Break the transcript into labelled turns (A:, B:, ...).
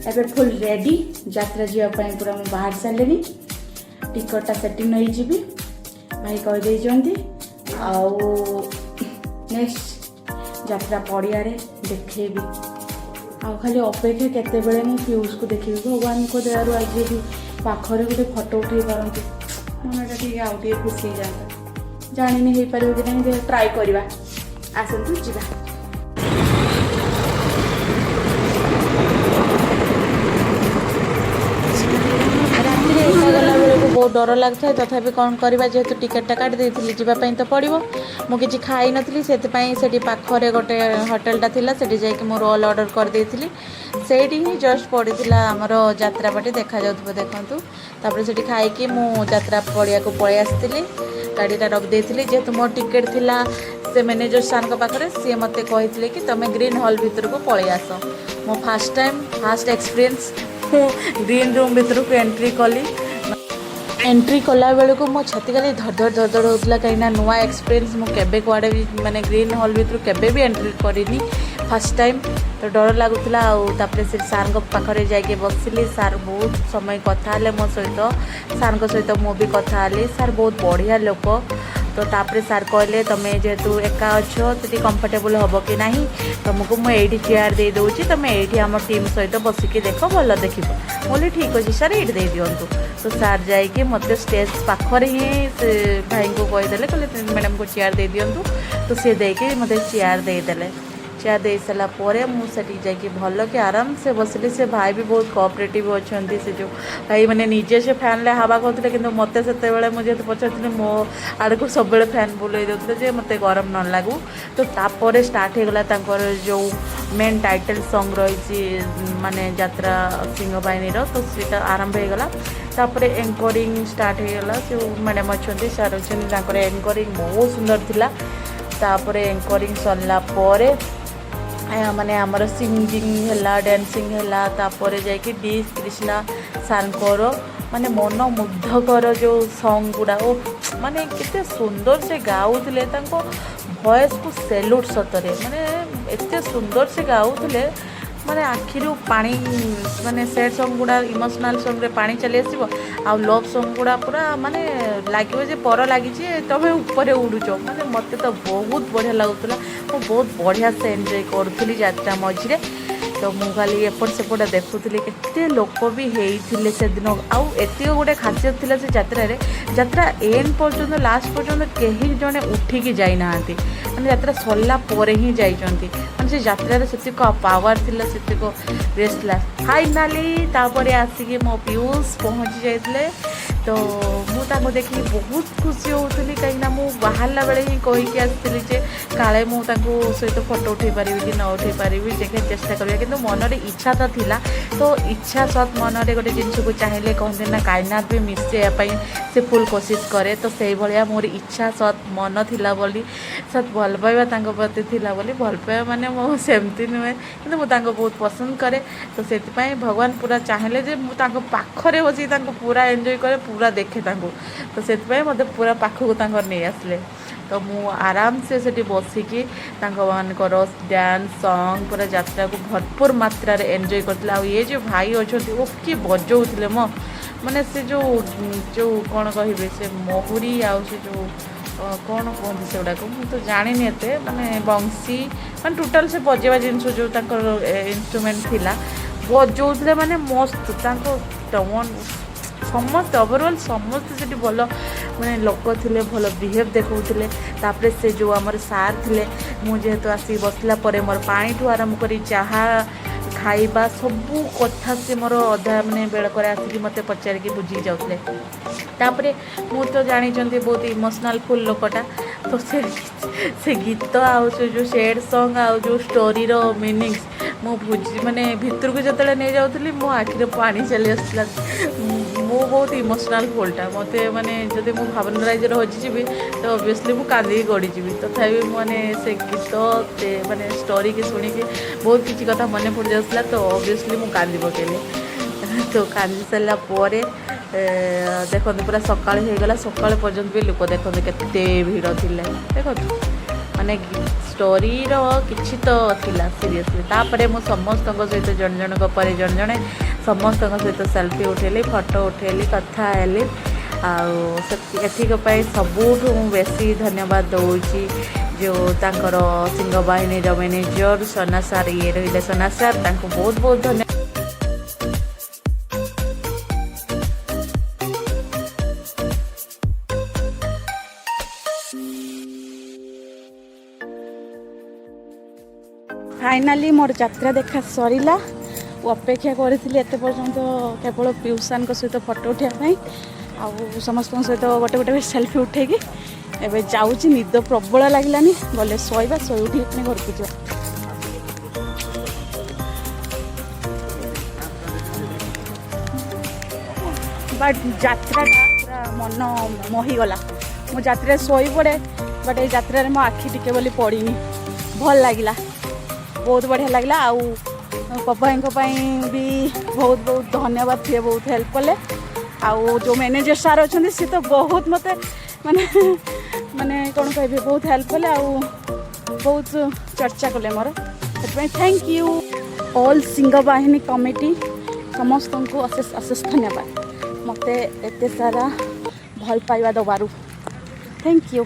A: एबे full ready यात्रा जावाई पूरा मुझे बाहर सारे टिकटा सेटिंग नहीं जी भाई कहीदे नेक्स्ट यात्रा पड़िया देखेबी आ खाली अपेक्षा केते बेले मु पीयूष को देखी भगवान को दयारु आज भी पाखरे गोटे फोटो उठे पारती मनटा ठीक आउटे खुशी हो जाता जानी हो पार कि नहीं ट्राए करवा आसतु जा बहुत डर लगता है तथापि कौन करवा जेहेतु टिकेटा काट देती जावाई तो पड़ो मुझे खाई नी से पाखरे गोटे होटेलटा थिला सेठी जाकि मो रोल ऑर्डर कर देती से ही जस्ट पड़ा आमर यात्रा पार्टी देखा जाऊ देखूँ तापर से खाई मु यात्रा पड़िया को पलि आसती गाड़ीटा रखी जेहेतु मो टिकेट थिला से मैनेजर सार पाखे सी मत कहते कि तुम्हें ग्रीन हॉल भितर को पलि आस मो fast time fast experience green room भितर को एंट्री कली एंट्री कला बेलू मो छाती खाली धड़ धड़ होता कहीं नुआ एक्सपीरियंस मुझे कड़े भी माने ग्रीन हॉल भर केबे भी एंट्री करनी फास्ट टाइम तो डर लगुला आउे से सार पाखे जाके बसिली सार बहुत समय कथा मो सहित सार सहित मुझे कथा सार बहुत बढ़िया लोक तो तापर सार कहले तुम्हें जेहेतु एका अच्छो तो कंफर्टेबल हम कि ना तुमको मुझे चेयर दे दूँगी तुम्हें ये आम टीम सहित बसिकी देख भल देख बोली ठीक अच्छे सार ये दे दिंतु तो सार जाकि मत स्टेज पाखर ही से भाई को कहीदे कहले मैडम को चेयर दे दिंतु तो सी देके मत चेयर देदेले चेयर दे सारापर मुझे जाकि भल कि आराम से बसली से भाई भी बहुत कोऑपरेटिव अच्छा से जो भाई मैंने निजे से फैन ले हवा करते कि मत से मुझे पचार मो आड़ को सब फैन बुले देते मत गरम न लगू तो तापर स्टार्ट होगला जो मेन टाइटल सॉन्ग रही माने यात्रा सिंह बाहिनी तो सीटा आरंभ होगला तापर एंकरिंग स्टार्ट होगला जो मैडम अच्छा सार अच्छा एंकरिंग बहुत सुंदर थिला तापर एंकरिंग सरला माने आमर सिंगिंग है डांसिंग है तापर जाकि डी कृष्णा सारंकर माने मन मुग्धकर जो सॉन्ग गुड़ा माने कितने सुंदर से गाउले वॉइस को सैल्यूट सतरे माने एते सुंदर से गाउले माने आखिरु पानी माने सैड सॉन्ग गुड़ा इमोशनल सॉन्ग रे पानी चली आसीबो आ लव सॉन्ग गुड़ा पूरा माने लागिबो जे पर लागी जे तबे ऊपर उड़ुच माने मते तो बहुत बढ़िया लागुतला मो बहुत बढ़िया से एंजॉय करूली यात्रा मझिरे तो मु खाली एपट सेपट देखुली केते लोक भी होते से दिन आउ एत गोटे खासियत थिला से यात्रा एंड पर्यंत लास्ट पर्यंत कहीं जड़े उठिकी जाना मैंने यात्रा सरला पर ही जाइंट मैंने से यात्रा से पावर थिला से रेस्ट ला फाइनाली तापर आसिकी मो पीयूष पहुँची जाते तो मुझे देखिए बहुत खुशी होती कहीं मु बाहरला बेले ही कहीकि आसती जे काले मुझे सहित फोटो उठे पारि कि न उठे पारि देखे चेष्टा करिया कि मनरे इच्छा तो थिला तो इच्छा सत मनरे गोटे जिनस को चाहिए कहते ना कायनाथ भी मिसेवाई से फुल कोशिश करे तो से भाया मोर इच्छा सत मन थिला बोली सत भल पाइबा प्रति थिला बोली भल पाइबा माने मो सेमती नुहे कि मुझे बहुत पसंद करे तो से भगवान पूरा चाहिए जे मुझे पाखरे बस पूरा एंजॉय करे पूरा देखे तो से मत पूरा पाखक नहीं आसले तो मु आराम से सेठी बसिकी मानकर डांस सॉन्ग पूरा यात्रा को भरपूर मात्रा रे एंजॉय करथिला आ ये जो भाई अच्छा वो कि बजाउथिले मो माने से जो जो कौन कहे से महुरी आ जो कौन कहते से गुड़ाक मुझे तो जानी एत माने बंसी माने टोटाल से बजेवा जिनस जो इंस्ट्रूमेंट थिला बजाउथिले माने मस्त टमन समस्त ओवरऑल समस्त से भल मैंने लोक थे भल बिहेव देखते तापर से जो आमर सार थे मुझेतु आसिक बसला मोर पानी ठू आरंभ कर चाहा खाइबा सबू कथा से मोर अधा मैंने बेलक आसिक मत पचारिकी बुझी जाते तापर मु तो जानी बहुत इमोशनल फुल लोकटा तो से गीत आउ जो सैड सॉन्ग आउ जो स्टोरी रो मीनिंग्स मु बुझी माने भितर को जो नहीं जाऊँगी मो आखिर पानी चली आसला मु बहुत इमोशनल फुलटा मत माने जब मु भावना राज्य हजिजी तो ओबियसली मु कांदी गड़ी जी तथापि मैंने से गीत माने स्टोरी की शुणिकी बहुत किसी कथा मन पड़ जाऊला तो ओबियसली मु कांदी पकेली तो कांदी सारापर देखते पूरा सकाल होगला सकाल पर्यंत भी लोक देखते केते भीड़ थी देखो माने स्टोरीर किसी तो थिला सीरियसली तापर मु समस्त सहित जन जनक पर जन जड़े समस्त सहित सेल्फी उठेली फोटो उठेली कथा हेली आथिपाई सबुठ बेसी धन्यवाद दौची जो तांकर सिंह बाहिनी मैनेजर सोना सार ये रही सोना सार बहुत बहुत धन्यवाद। फाइनाली मोर यात्रा देखा सरीला अपेक्षा करी एत पर्यंत केवल पियूषान सहित फोटो उठाई आउ समस्त सहित गोटे गोटे सेल्फी उठेकी एवं जाऊँगी निद प्रबल लगलानी गले शोवा शोई उठी घर को जा बट यात्रा पूरा मन मोहीगला मो यात्रा शोई पड़े बट ये यात्रा मो आखि टिके बोली पड़नी भल लगिला बहुत बढ़िया लगला आउ पपाई भी बहुत बहुत धन्यवाद थे बहुत हेल्प कले आउ जो मैनेजर सार अच्छा सी तो बहुत मत माने माने कौन कह बहुत हेल्प कले आउ बहुत चर्चा कले मोर thank you all Singh Bahini committee समस्त को अशेष अशेष धन्यवाद मते एते सारा भल पाइबा दबारू थैंक यू।